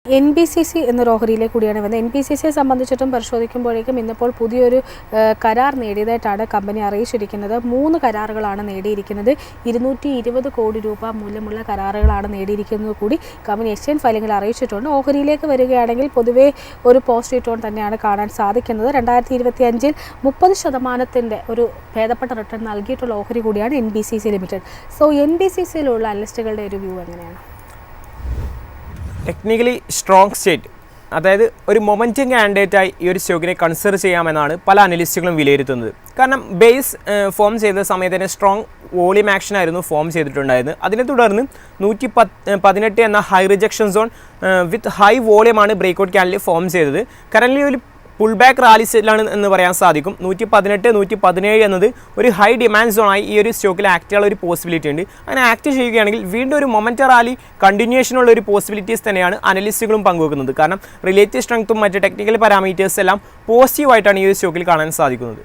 NBCC എന്നൊരു ഓഹരിയിലേക്ക് കൂടിയാണ് വന്നത്. NBCCയെ സംബന്ധിച്ചിട്ടും പരിശോധിക്കുമ്പോഴേക്കും ഇന്നിപ്പോൾ പുതിയൊരു കരാർ നേടിയതായിട്ടാണ് കമ്പനി അറിയിച്ചിരിക്കുന്നത്. 3 കരാറുകളാണ് നേടിയിരിക്കുന്നത്. 220 കോടി രൂപ മൂല്യമുള്ള കരാറുകളാണ് നേടിയിരിക്കുന്നത് കൂടി കമ്പനി എക്സ്ചേഞ്ച് ഫയലിംഗിൽ അറിയിച്ചിട്ടുണ്ട്. ഓഹരിയിലേക്ക് വരികയാണെങ്കിൽ പൊതുവേ ഒരു പോസിറ്റീവ് ടോൺ തന്നെയാണ് കാണാൻ സാധിക്കുന്നത്. 2025-ൽ 30% ഒരു ഭേദപ്പെട്ട റിട്ടേൺ നൽകിയിട്ടുള്ള ഓഹരി കൂടിയാണ് NBCC ലിമിറ്റഡ്. സോ NBCCയിലുള്ള അനലിസ്റ്റുകളുടെ ഒരു വ്യൂ എങ്ങനെയാണ്? ടെക്നിക്കലി സ്ട്രോങ് സ്റ്റേറ്റ്, അതായത് ഒരു മൊമെൻറ്റം കാൻഡിഡേറ്റായി ഈ ഒരു സ്റ്റോക്കിനെ കൺസിഡർ ചെയ്യാമെന്നാണ് പല അനലിസ്റ്റുകളും വിലയിരുത്തുന്നത്. കാരണം ബേസ് ഫോം ചെയ്ത സമയത്ത് തന്നെ സ്ട്രോങ് വോളിയം ആക്ഷൻ ആയിരുന്നു ഫോം ചെയ്തിട്ടുണ്ടായിരുന്നത്. അതിനെ തുടർന്ന് 118 എന്ന high rejection zone with high വോളിയമാണ് ബ്രേക്ക്ഔട്ട് ക്യാൻഡിൽ ഫോം ചെയ്തത്. കറൻറ്റ്ലി ഒരു പുൾ ബാക്ക് റാലി സെറ്റിലാണ് എന്ന് പറയാൻ സാധിക്കും. 118, 117 എന്നത് ഒരു ഹൈ ഡിമാൻഡ് സോണായി ഈ ഒരു സ്റ്റോക്കിൽ ആക്ട് ചെയ്യാനുള്ള ഒരു പോസിബിലിറ്റി ഉണ്ട്. അങ്ങനെ ആക്ട് ചെയ്യുകയാണെങ്കിൽ വീണ്ടും ഒരു മൊമെൻറ്റം റാലി കണ്ടിന്യൂഷനുള്ള ഒരു പോസിബിലിറ്റീസ് തന്നെയാണ് അനലിസ്റ്റുകളും പങ്കുവെക്കുന്നത്. കാരണം റിലേറ്റീവ് സ്ട്രെങ്ത്തും മറ്റ് ടെക്നിക്കൽ പാരാമീറ്റേഴ്സ് എല്ലാം പോസിറ്റീവായിട്ടാണ് ഈ ഒരു സ്റ്റോക്കിൽ കാണാൻ സാധിക്കുന്നത്.